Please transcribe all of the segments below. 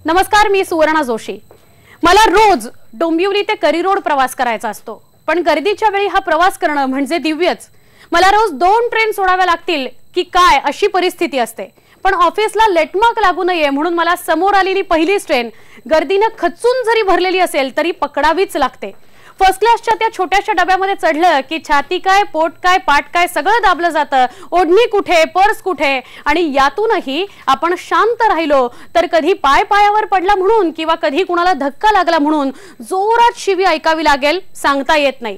नमस्कार, मी सुवर्णा जोशी। मला रोज डोंबिवली ते करी रोड प्रवास करायचा असतो, पण गर्दीच्या वेळी हा प्रवास करणं म्हणजे दिव्यच। मला रोज 2 ट्रेन सोडाव्या लागतील की काय अशी परिस्थिती असते, पण ऑफिसला लेटमार्क लागू नये म्हणून मला समोर आलेली पहिलीच ट्रेन गर्दीने खचून जरी भरलेली असेल तरी पकडावीच लागते। फर्स्ट क्लासच्या त्या छोट्याशा डब्यामध्ये चढलं की छाती काय, पोट काय, पाठ काय सगळं दाबलं जातं। ओढणी कुठे, पर्स कुठे, आणि यातूनही आपण शांत राहिलो तर कधी पाय पायावर पडला म्हणून किंवा कधी कुणाला धक्का लागला म्हणून जोरात शिवी ऐकावी लागेल, सांगता येत नाही।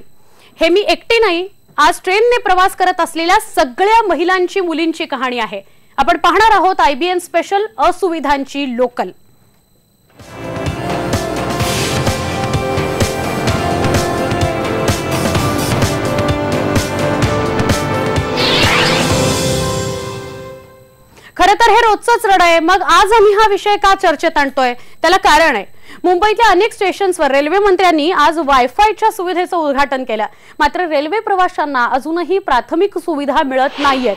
हे मी एकटी नाही, आज ट्रेनने प्रवास करत असलेल्या सगळ्या महिलांची, मुलींची कहाणी आहे। आपण पाहणार आहोत IBN स्पेशल असुविधांची लोकल। खरं तर हे रोजचंच रड आहे। मग आज आम्ही हा विषय का चर्चेत आणतोय त्याला कारण आहे। मुंबईतल्या अनेक स्टेशन्सवर रेल्वे मंत्र्यांनी आज वायफायच्या सुविधेचं उद्घाटन केलं, मात्र रेल्वे प्रवाशांना अजूनही प्राथमिक सुविधा मिळत नाहीयेत।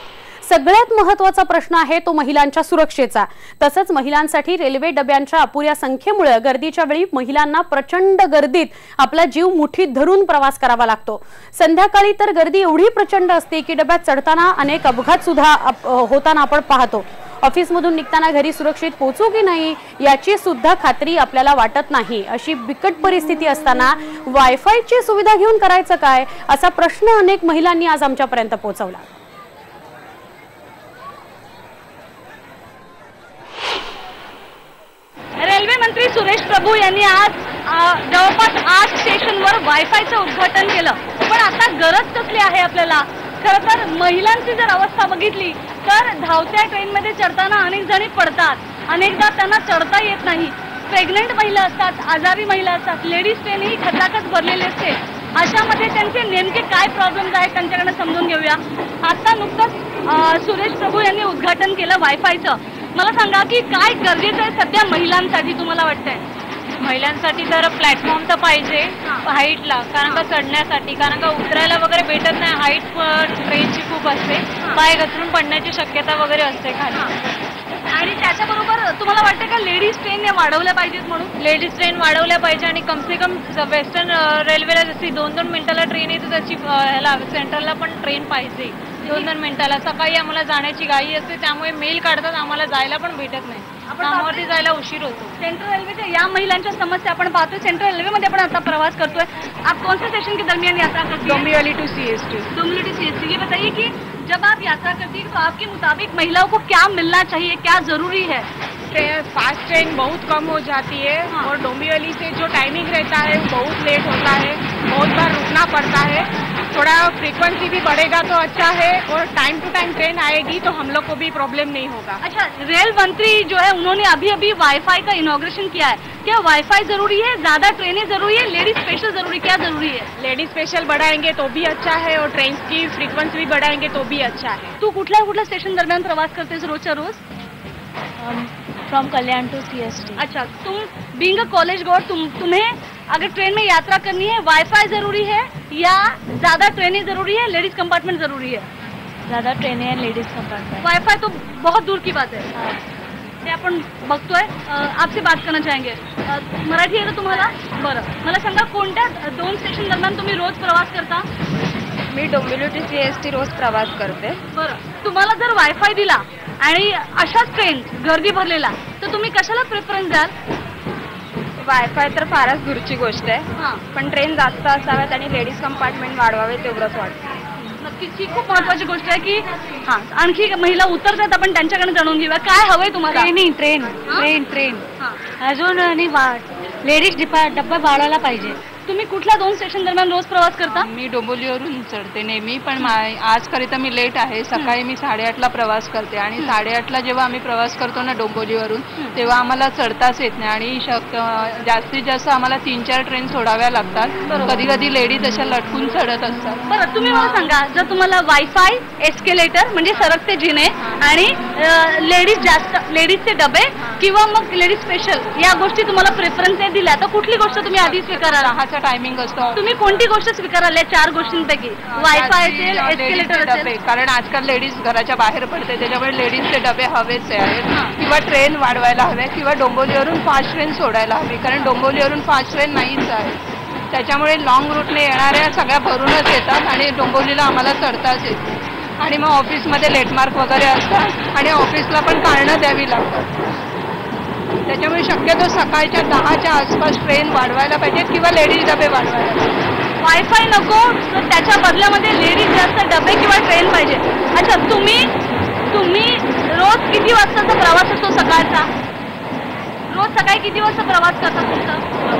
सगळ्यात महत्त्वाचा प्रश्न आहे तो महिलांच्या सुरक्षेचा। तसंच महिलांसाठी रेल्वे डब्यांच्या अपुऱ्या संख्येमुळे गर्दीच्या वेळी महिलांना प्रचंड गर्दीत आपला जीव मुठीत धरून प्रवास करावा लागतो। संध्याकाळी तर गर्दी एवढी प्रचंड असते की डब्यात चढताना अनेक अपघात सुद्धा होताना आपण पाहतो। ऑफिसमधून निघताना घरी सुरक्षित पोहोचू की नाही याची सुद्धा खात्री आपल्याला वाटत नाही। अशी बिकट परिस्थिती असताना वायफायची सुविधा घेऊन करायचं काय, असा प्रश्न अनेक महिलांनी आज आमच्यापर्यंत पोहोचवला। रेल्वे मंत्री सुरेश प्रभू यांनी आज जवळपास 8 स्टेशनवर वायफायचं उद्घाटन केलं, पण आता गरज कसली आहे आपल्याला? खरं तर महिलांची जर अवस्था बघितली तर धावत्या ट्रेनमध्ये चढताना अनेक जणी पडतात, अनेकदा त्यांना चढता येत नाही। प्रेग्नंट महिला असतात, आजारी महिला असतात, लेडीज ट्रेन ही खचाखच भरलेली असते। अशामध्ये त्यांचे नेमके काय प्रॉब्लेम्स आहेत त्यांच्याकडे समजून घेऊया। आता नुकतंच सुरेश प्रभू यांनी उद्घाटन केलं वायफायचं। मला सांगा की काय गरजेचं आहे सध्या महिलांसाठी, तुम्हाला वाटतंय? महिलांसाठी तर प्लॅटफॉर्म तर पाहिजे हाईटला, कारण का चढण्यासाठी, कारण का उतरायला वगैरे भेटत नाही। हाईट ट्रेनची खूप असते, पाय घसरून पडण्याची शक्यता वगैरे असते खाली। आणि त्याच्याबरोबर तुम्हाला वाटतं का लेडीज ट्रेन वाढवल्या पाहिजेत म्हणून? लेडीज ट्रेन वाढवल्या पाहिजे आणि कम से कम वेस्टर्न रेल्वेला जशी 2-2 मिनिटाला ट्रेन येते तशी ह्याला सेंट्रलला पण ट्रेन पाहिजे 2-2 मिनिटाला। सकाळी आम्हाला जाण्याची घाई असते, त्यामुळे मेल काढतात, आम्हाला जायला पण भेटत नाही, कामावरती जायला उशीर होतो। सेंट्रल रेलवेच्या या महिलांच्या समस्या आपण पाहतोय। सेंट्रल रेलवेमध्ये आपण आता प्रवास करतोय। आप कौन से स्टेशन के दरमियान यात्रा करती हैं? Dombivli to CST। Dombivli to CST। ये बताइए कि जब आप यात्रा करती हैं तो आपके मुताबिक महिलाओं को क्या मिलना चाहिए, क्या जरूरी है? फास्ट ट्रेन बहुत कम हो जाती है और डोंबिवली से जो टाइमिंग रहता है वो बहुत लेट होता है, बहुत बार रुकना पड़ता है। थोड़ा फ्रीक्वेंसी भी बढ़ेगा तो अच्छा है और टाइम टू टाइम ट्रेन आएगी तो हम लोग को भी प्रॉब्लम नहीं होगा। अच्छा, रेल मंत्री जो है उन्होंने अभी वाईफाई का इनॉग्रेशन किया है, क्या वाईफाई जरूरी है, ज्यादा ट्रेनें जरूरी है, लेडीज स्पेशल जरूरी, क्या जरूरी है? लेडीज स्पेशल बढ़ाएंगे तो भी अच्छा है और ट्रेन की फ्रीक्वेंसी भी बढ़ाएंगे तो भी अच्छा है। तू कुठल्या स्टेशन दरम्यान प्रवास करतेस रोजच्या रोज? From Kalyan to CST। अच्छा, तुम बीइंग अ कॉलेज गोअर, तुम्हें अगर ट्रेन में यात्रा करनी है वाईफाई जरूरी है या ज्यादा ट्रेनें जरूरी है, लेडीज कंपार्टमेंट जरूरी है? ज्यादा ट्रेनें हैं, लेडीज कंपार्टमेंट। वाईफाई तो बहुत दूर की बात है, ते आपण बघतोय। आपसे बात करना चाहेंगे। मराठी आहे ना तुम्हाला? बरं, मला सांगा कोणत्या 2 स्टेशन दरम्यान तुम्ही रोज प्रवास करता? मी डोंबिवली टू CST रोज प्रवास करते। बरं, तुम्हाला जर वायफाय दिला आणि अशाच ट्रेन गर्दी भरलेला तर तुम्ही कशाला प्रेफरन्स द्याल? वायफाय तर फारच दूरची गोष्ट आहे, पण ट्रेन जास्त असाव्यात आणि लेडीज कंपार्टमेंट वाढवावे तेवढंच वाटतं। नक्कीच ही खूप महत्त्वाची गोष्ट आहे की आणखी महिला उतरतात, आपण त्यांच्याकडे जाणून घेऊया काय हवंय तुम्हाला। ट्रेन अजून आणि लेडीज डब्बा वाढवायला पाहिजे। तुम्ही कुठल्या 2 स्टेशन दरम्यान रोज प्रवास करता? मी डोंबिवलीवरून चढते नेहमी, पण आज करिता मी लेट आहे। सकाळी मी 8:30ला प्रवास करते आणि 8:30ला जेव्हा आम्ही प्रवास करतो ना डोंबिवलीवरून, तेव्हा आम्हाला चढताच येत नाही आणि जास्तीत जास्त आम्हाला 3-4 ट्रेन सोडाव्या लागतात। कधी कधी लेडीज अशा लटकून चढत असतात। बरं, तुम्ही मला सांगा, जर तुम्हाला वायफाय, एस्केलेटर म्हणजे सरकते जिने आणि लेडीजचे डबे किंवा मग लेडीज स्पेशल या गोष्टी तुम्हाला प्रेफरन्स दिल्या तर कुठली गोष्ट तुम्ही आधी स्वीकाराल? टायमिंग असतो. तुम्ही कोणती गोष्ट स्वीकाराल या 4 गोष्टींपैकी? वायफाय असेल, एस्केलेटर डबे, कारण आजकाल लेडीज घराच्या बाहेर पडते, त्याच्यामुळे लेडीजचे डबे हवेच आहेत, किंवा ट्रेन वाढवायला हवे, किंवा डोंबिवलीवरून फास्ट ट्रेन सोडायला हवी, कारण डोंबिवलीवरून फास्ट ट्रेन नाहीच आहे. त्याच्यामुळे लॉंग रूटने येणाऱ्या सगळ्या भरूनच येतात आणि डोंबिवलीला आम्हाला चढताच येते. आणि मग ऑफिसमध्ये लेटमार्क वगैरे असतात आणि ऑफिसला पण कारणं द्यावी लागतात. त्याच्यामुळे शक्यतो सकाळच्या 10च्या आसपास ट्रेन वाढवायला पाहिजे किंवा लेडीज डबे वाढवायला पाहिजे. वायफाय नको तर त्याच्या बदल्यामध्ये लेडीज जास्त डबे किंवा ट्रेन पाहिजे. अच्छा, तुम्ही रोज किती वाजताचा प्रवास असतो सकाळचा? रोज सकाळी किती वाजता प्रवास करता तुमचा?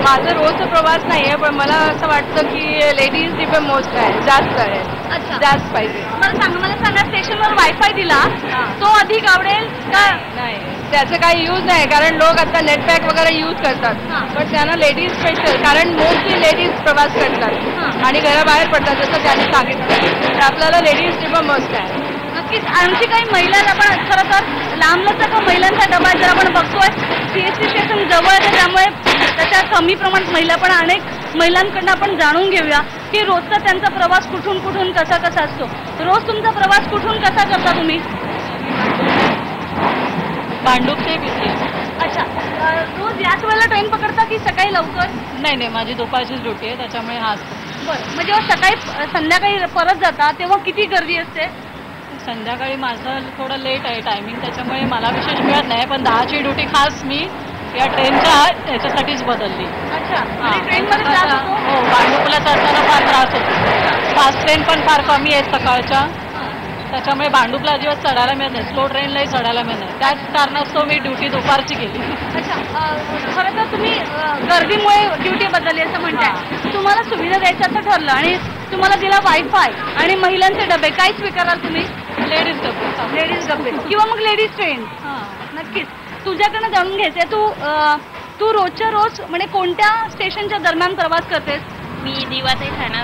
माझं रोजचा प्रवास नाही आहे, पण मला असं वाटतं की लेडीज डबे मोस्ट आहे, जास्त आहे. अच्छा, जास्त पाहिजे. मला सांगा स्टेशनवर वायफाय दिला तो अधिक आवडेल का? नाही, त्याचं काही यूज नाही, कारण लोक आता नेटपॅक वगैरे यूज करतात, पण त्यांना लेडीज स्पेशल, कारण मोस्टली लेडीज प्रवास करतात आणि घराबाहेर पडतात जसं त्यांनी सांगितलं, तर आपल्याला लेडीज डबा मस्त आहे. नक्कीच. आणखी काही महिलांना आपण खरं तर लांबलचक महिलांचा डबा जर आपण बघतोय, CST स्टेशन जवळ आहे, त्यामुळे त्याच्या कमी प्रमाणात महिला पण अनेक महिलांकडून आपण जाणून घेऊया की रोजचा त्यांचा प्रवास कुठून कुठून कसा कसा असतो. रोज तुमचा प्रवास कुठून कसा करता तुम्ही? भांडूप ते बिझी. अच्छा, रोज याच वेळेला ट्रेन पकडता की सकाळी लवकर? नाही, माझी दुपारचीच ड्युटी आहे, त्याच्यामुळे हाच. बरं, मग जेव्हा संध्याकाळी परत जाता तेव्हा किती गर्दी असते? संध्याकाळी माझं थोडं लेट आहे टायमिंग, त्याच्यामुळे मला विशेष मिळत नाही, पण 10ची ड्युटी खास मी या ट्रेनच्या याच्यासाठीच बदलली. अच्छा, ट्रेनमध्ये त्रास होतो? हो, भांडूपला चढताना फार त्रास होतो. फास्ट ट्रेन पण फार कमी आहेत सकाळच्या, त्याच्यामुळे भांडूपला अजिबात चढायला मिळत नाही, स्लो ट्रेनलाही चढायला मिळत नाही. त्याच कारणास्तव मी ड्युटी दुपारची केली. अच्छा, खरं तर तुम्ही गर्दीमुळे ड्युटी बदलली असं म्हणताय. तुम्हाला सुविधा द्यायचं असं ठरलं आणि तुम्हाला दिला वायफाय आणि महिलांचे डबे, काय स्वीकाराल तुम्ही? लेडीज डबे. लेडीज डबे किंवा मग लेडीज ट्रेन? नक्कीच. तुझ्याकडनं जाणून घ्यायचंय, तू रोजच्या रोज म्हणजे कोणत्या स्टेशनच्या दरम्यान प्रवास करतेस? मी दिवा ते ठाणा.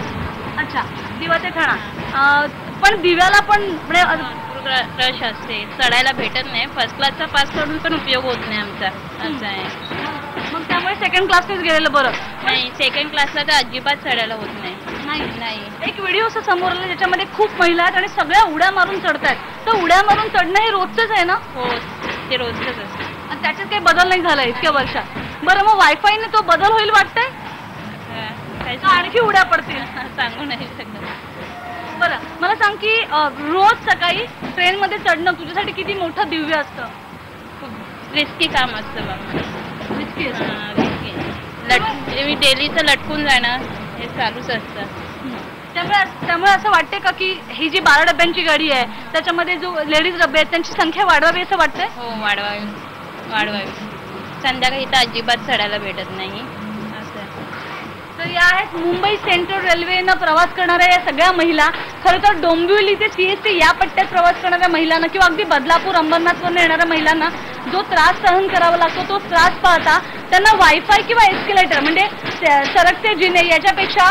अच्छा, दिवा ते ठाणा. पण दिव्याला पण म्हणजे रश असते, चढायला भेटत नाही. फर्स्ट क्लासचा पास करून पण उपयोग होत नाही आमचा, असं आहे. मग त्यामुळे सेकंड क्लासनेच गेलेलं बरं. नाही, सेकंड क्लासला तर अजिबात चढायला होत नाही. एक व्हिडिओ असं समोर आला ज्याच्यामध्ये खूप महिला आहेत आणि सगळ्या उड्या मारून चढतायत, तर उड्या मारून चढणं हे रोजचंच आहे ना? हो, ते रोजच असतं आणि त्याच्यात काही बदल नाही झाला इतक्या वर्षात. बरं, मग वायफायने तो बदल होईल वाटतंय? आणखी उड्या पडतील? सांगू नाही शकत. बरं, मला सांग की रोज सकाळी ट्रेनमध्ये चढणं तुझ्यासाठी किती मोठं दिव्य असतं? खूप रिस्की काम असतं बाबा. रिस्की मी डेलीचं लटकून जाणं हे चालूच असतं. त्यामुळे असं वाटते का की ही जी 12 डब्यांची गाडी आहे त्याच्यामध्ये जो लेडीज डबे आहेत त्यांची संख्या वाढवावी असं वाटतंय? हो, वाढवावी. संध्याकाळी तर अजिबात चढायला भेटत नाही. तर या आहेत मुंबई सेंट्रल रेल्वेनं प्रवास करणाऱ्या या सगळ्या महिला. खरं तर डोंबिवली ते CST या पट्ट्यात प्रवास करणाऱ्या महिलांना किंवा अगदी बदलापूर अंबरनाथवरून येणाऱ्या महिलांना जो त्रास सहन करावा लागतो तो त्रास पाहता त्यांना वायफाय किंवा एस्केलेटर म्हणजे सरकते जिने याच्यापेक्षा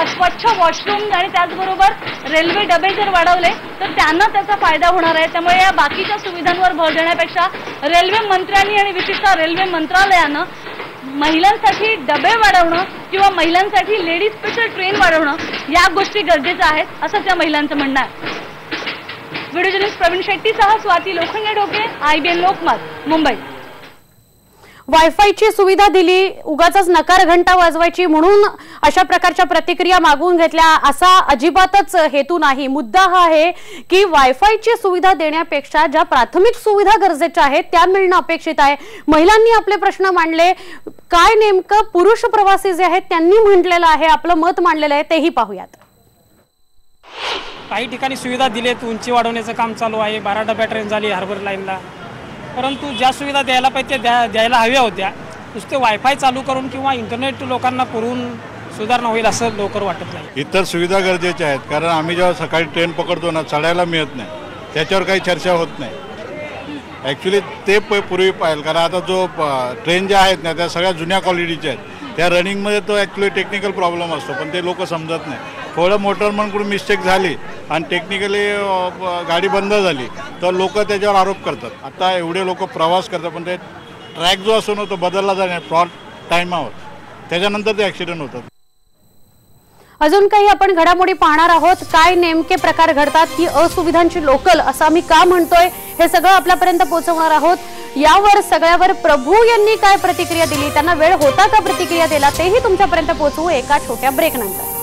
स्वच्छ वॉशरूम आणि त्याचबरोबर रेल्वे डबे जर वाढवले तर त्यांना त्याचा फायदा होणार आहे. त्यामुळे या बाकीच्या सुविधांवर भर देण्यापेक्षा रेल्वे मंत्र्यांनी आणि विशेषतः रेल्वे मंत्रालयानं महिलांसाठी डबे वाढवणं किंवा महिलांसाठी लेडीज स्पेशल ट्रेन वाढवणं या गोष्टी गरजेच्या आहेत असं त्या महिलांचं म्हणणं आहे. व्हिडिओ जर्नलिस्ट प्रवीण शेट्टीसह स्वाती लोखंडे ढोके, IBN लोकमत, मुंबई. वायफायची सुविधा दिली, उगाचच नकार घंटा वाजवायची म्हणून अशा प्रकारच्या प्रतिक्रिया मागून घेतल्या असा अजिबातच हेतू नाही. मुद्दा हा आहे की वायफायची सुविधा देण्यापेक्षा ज्या प्राथमिक सुविधा गरजेच्या आहेत त्या मिळणं अपेक्षित आहे. महिलांनी आपले प्रश्न मांडले, काय नेमकं पुरुष प्रवासी जे आहेत त्यांनी म्हटलेलं आहे, आपलं मत मांडलेलं आहे तेही पाहूयात. काही ठिकाणी सुविधा दिलेत, उंची वाढवण्याचं काम चालू आहे, 12 डब्या ट्रेन झाली हार्बर लाईनला, परंतु ज्या सुविधा द्यायला पाहिजे त्या द्यायला हव्या होत्या. नुसते वायफाय चालू करून किंवा इंटरनेट लोकांना पुरवून सुधारणा होईल असं लवकर वाटत नाही. इतर सुविधा गरजेच्या आहेत, कारण आम्ही जेव्हा सकाळी ट्रेन पकडतो ना चढायला मिळत नाही, त्याच्यावर काही चर्चा होत नाही. ॲक्च्युली ते पूर्वी पाहिजे, कारण आता जो ट्रेन ज्या आहेत ना त्या सगळ्या जुन्या क्वालिटीच्या आहेत. त्या रनिंगमध्ये तो ॲक्च्युली टेक्निकल प्रॉब्लेम असतो, पण ते लोक समजत नाही. थोडं मोटरमनकडून मिस्टेक झाली आणि टेक्निकली गाडी बंद झाली तर लोक त्याच्यावर आरोप करतात. आता एवढे लोक प्रवास करतात, पण ते ट्रॅक जो असतो ना तो बदलला जाणार प्रॉट टायमावर, त्याच्यानंतर ते ॲक्सिडेंट होतात. अजून काही आपण घडामोडी पाहणार आहोत. काय नेमके प्रकार घडतात, ही असुविधांची लोकल असं आम्ही का म्हणतोय, हे सगळं आपल्यापर्यंत पोहोचवणार आहोत. यावर सगळ्यावर प्रभू यांनी काय प्रतिक्रिया दिली, त्यांना वेळ होता का प्रतिक्रिया दिला, तेही तुमच्यापर्यंत पोहोचवू एका छोट्या ब्रेक नंतर.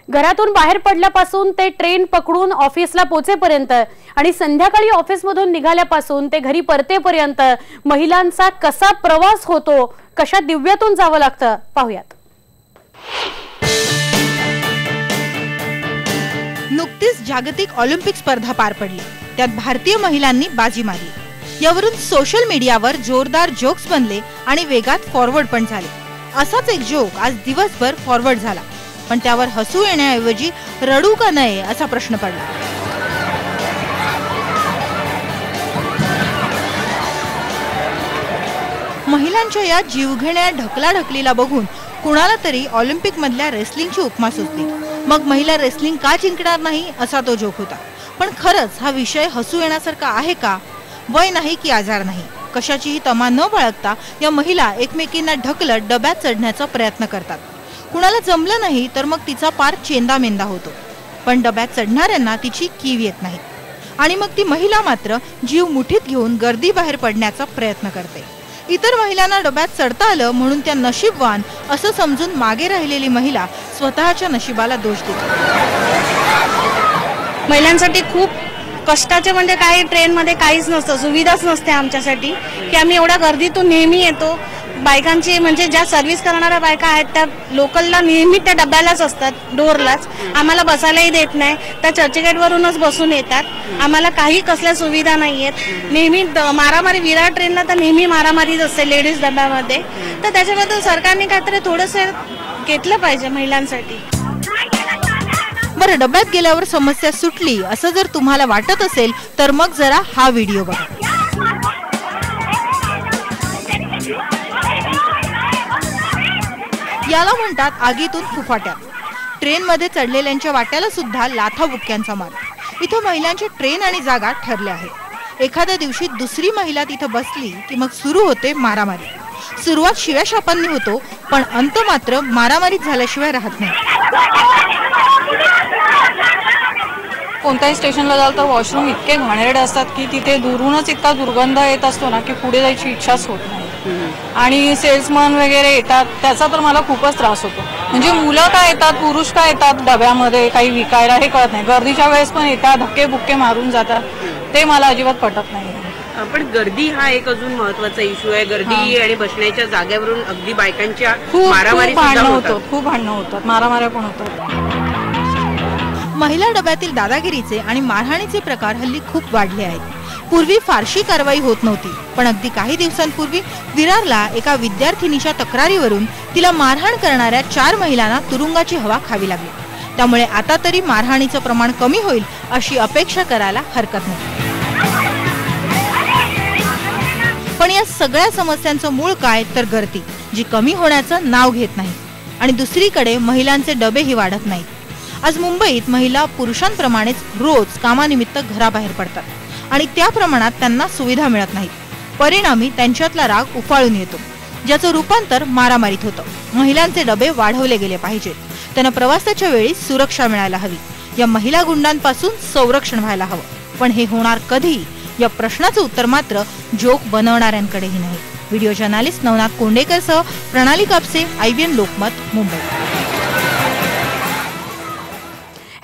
घरातून बाहेर पडल्यापासून ते ट्रेन पकडून ऑफिसला पोहोचेपर्यंत आणि संध्याकाळी ऑफिसमधून निघाल्यापासून ते घरी परतेपर्यंत महिलांचा कसा प्रवास होतो, कशा दिव्यातून जावं लागतं, पाहूयात. नुकतीच जागतिक ऑलिम्पिक स्पर्धा पार पडली, त्यात भारतीय महिलांनी बाजी मारली. यावरून सोशल मीडियावर जोरदार जोक्स बनले आणि वेगात फॉरवर्ड पण झाले. असाच एक जोक आज दिवसभर फॉरवर्ड झाला, पण त्यावर हसू येण्याऐवजी रडू का नये असा प्रश्न पडला. महिलांच्या या जीवघेण्या ढकलाढकलीला बघून कुणाला तरी ऑलिम्पिक मधल्या रेसलिंगची उपमा सुचली. मग महिला रेसलिंग का जिंकणार नाही असा तो जोक होता. पण खरंच हा विषय हसू येण्यासारखा आहे का? वय नाही की आजार नाही, कशाचीही तमा न बाळगता या महिला एकमेकींना ढकलत डब्यात चढण्याचा प्रयत्न करतात. कुणाला जमलं नाही तर मग तिचा पार चेंदामेंदा होतो, पण डब्यात चढणाऱ्यांना तिची कीव येत नाही. आणि मग ती महिला मात्र जीव मुठीत घेऊन गर्दी बाहेर पडण्याचा प्रयत्न करते. इतर महिलांना डब्यात चढता आलं म्हणून त्या नशीबवान असं समजून मागे राहिलेली महिला स्वतःच्या नशिबाला दोष देते. महिलांसाठी खूप कष्टाचे म्हणजे काही ट्रेनमध्ये काहीच नसतं, सुविधाच नसते आमच्यासाठी की आम्ही एवढ्या गर्दीतून नेहमी येतो. बायकांची म्हणजे ज्या सर्व्हिस करणाऱ्या बायका आहेत त्या लोकलला नेहमी त्या डब्यालाच असतात, डोरलाच. आम्हाला बसायलाही देत नाही, त्या चर्चगेटवरूनच बसून येतात. आम्हाला काही कसल्या सुविधा नाही आहेत. नेहमी मारामारी, विराट ट्रेनला तर नेहमी मारामारीच असते लेडीज डब्यामध्ये. तर त्याच्याबद्दल सरकारने काहीतरी थोडंसं घेतलं पाहिजे महिलांसाठी. बरं, डब्यात गेल्यावर समस्या सुटली असं जर तुम्हाला वाटत असेल तर मग जरा हा व्हिडिओ बघा. याला म्हणतात आगीतून फुफाट्यात. ट्रेन मध्ये चढलेल्यांच्या वाट्याला सुद्धा लाथा बुक्क्यांचा मार. इथं महिलांची ट्रेन आणि जागा ठरल्या आहेत. एखाद्या दिवशी दुसरी महिला तिथं बसली की मग सुरू होते मारामारी. सुरुवात शिव्या शापांनी होतो, पण अंत मात्र मारामारीत झाल्याशिवाय राहत नाही. कोणत्याही स्टेशनला जाल तर वॉशरूम इतके घाणेरडे असतात की तिथे दुरूनच इतका दुर्गंध येत असतो ना की पुढे जायची इच्छाच होत नाही. आणि सेल्समन वगैरे येतात, त्याचा तर मला खूपच त्रास होतो. म्हणजे मुलं काय येतात, पुरुष काय येतात डब्यामध्ये काही विकायला हे कळत नाही. गर्दीच्या वेळेस पण येतात, धक्के बुक्के मारून जातात, ते मला अजिबात पटत नाही. पण गर्दी हा एक अजून महत्वाचा इश्यू आहे. गर्दी आणि बसण्याच्या जागेवरून अगदी बायकांच्या मारामारी होतात, खूप भांडणं होतात, मारामाऱ्या पण होतात. महिला डब्यातील दादागिरीचे आणि मारहाणीचे प्रकार हल्ली खूप वाढले आहेत. पूर्वी फारशी कारवाई होत नव्हती, पण अगदी काही दिवसांपूर्वी विरारला एका विद्यार्थिनीच्या तक्रारीवरून तिला मारहाण करणाऱ्या 4 महिलांना तुरुंगाची हवा खावी लागली. त्यामुळे आता तरी मारहाणीचं प्रमाण कमी होईल अशी अपेक्षा करायला हरकत नाही. पण या सगळ्या समस्यांचं मूळ काय तर गर्दी, जी कमी होण्याचं नाव घेत नाही. आणि दुसरीकडे महिलांचे डबेही वाढत नाहीत. आज मुंबईत महिला पुरुषांप्रमाणेच रोज कामानिमित्त घराबाहेर पडतात आणि त्या प्रमाणात त्यांना सुविधा मिळत नाहीत. परिणामी त्यांच्यातला राग उफाळून येतो, ज्याचं रूपांतर मारामारीत होतं. महिलांचे डबे वाढवले गेले पाहिजेत. त्यांना प्रवासाच्या वेळी सुरक्षा मिळायला हवी. या महिला गुंडांपासून संरक्षण व्हायला हवं. पण हे होणार कधी या प्रश्नाचं उत्तर मात्र जोक बनवणाऱ्यांकडेही नाही. व्हिडिओ जर्नलिस्ट नवनाथ कोंडेकरसह प्रणाली कापसे, IBN लोकमत, मुंबई.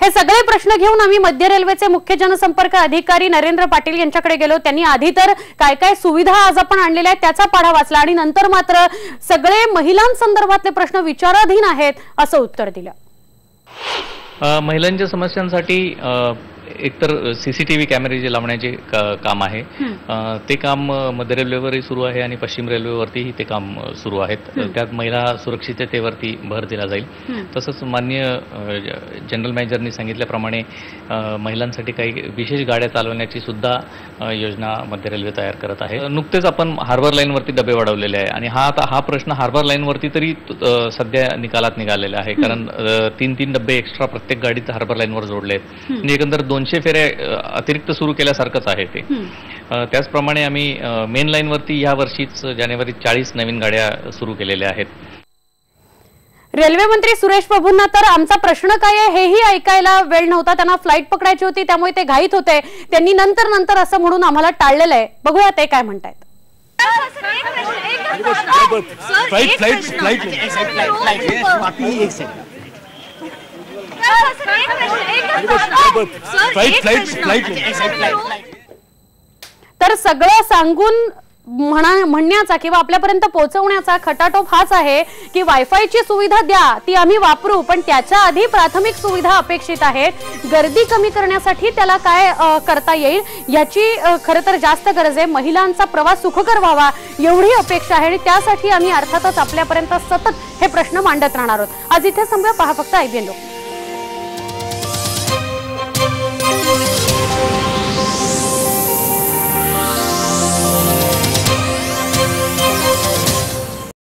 हे सगळे प्रश्न घेऊन आम्ही मध्य रेल्वेचे मुख्य जनसंपर्क अधिकारी नरेंद्र पाटील यांच्याकडे गेलो. त्यांनी आधी तर काय काय सुविधा आज आपण आणलेल्या आहेत त्याचा पाढा वाचला आणि नंतर मात्र सगळे महिलांसंदर्भातले प्रश्न विचाराधीन आहेत असं उत्तर दिलं. महिलांच्या समस्यांसाठी एकतर CCTV कॅमेरे जे लावण्याचे काम आहे ते काम मध्य रेल्वेवरही सुरू आहे आणि पश्चिम रेल्वेवरतीही ते काम सुरू आहेत. त्यात महिला सुरक्षिततेवरती भर दिला जाईल. तसंच माननीय जनरल मॅनेजरनी सांगितल्याप्रमाणे महिलांसाठी काही विशेष गाड्या चालवण्याची सुद्धा योजना मध्य रेल्वे तयार करत आहे. नुकतेच आपण हार्बर लाईनवरती डबे वाढवलेले आहे आणि हा प्रश्न हार्बर लाईनवरती तरी सध्या निकालात निघालेला आहे, कारण 3-3 डबे एक्स्ट्रा प्रत्येक गाडीत हार्बर लाईनवर जोडले आहेत आणि एकंदर 200 फेऱ्या अतिरिक्त सुरू केल्यासारखंच आहे ते. त्याचप्रमाणे आम्ही मेन लाईनवरती या वर्षीच जानेवारीत 40 नवीन गाड्या सुरू केलेल्या आहेत. रेल्वे मंत्री सुरेश प्रभूंना तर आमचा प्रश्न काय आहे हेही ऐकायला वेळ नव्हता. त्यांना फ्लाईट पकडायची होती, त्यामुळे ते घाईत होते. त्यांनी नंतर असं म्हणून आम्हाला टाळलेलं आहे. बघूया ते काय म्हणतायत. तर सगळं सांगून म्हणण्याचा किंवा आपल्यापर्यंत पोहोचवण्याचा खटाटोप हाच आहे की वायफायची सुविधा द्या, ती आम्ही वापरू, पण त्याच्या आधी प्राथमिक सुविधा अपेक्षित आहेत. गर्दी कमी करण्यासाठी त्याला काय करता येईल याची खरं तर जास्त गरज आहे. महिलांचा प्रवास सुखकर व्हावा एवढी अपेक्षा आहे आणि त्यासाठी आम्ही अर्थातच आपल्यापर्यंत सतत हे प्रश्न मांडत राहणार आहोत. आज इथे थांबूया. पहा फक्त IBN लोक.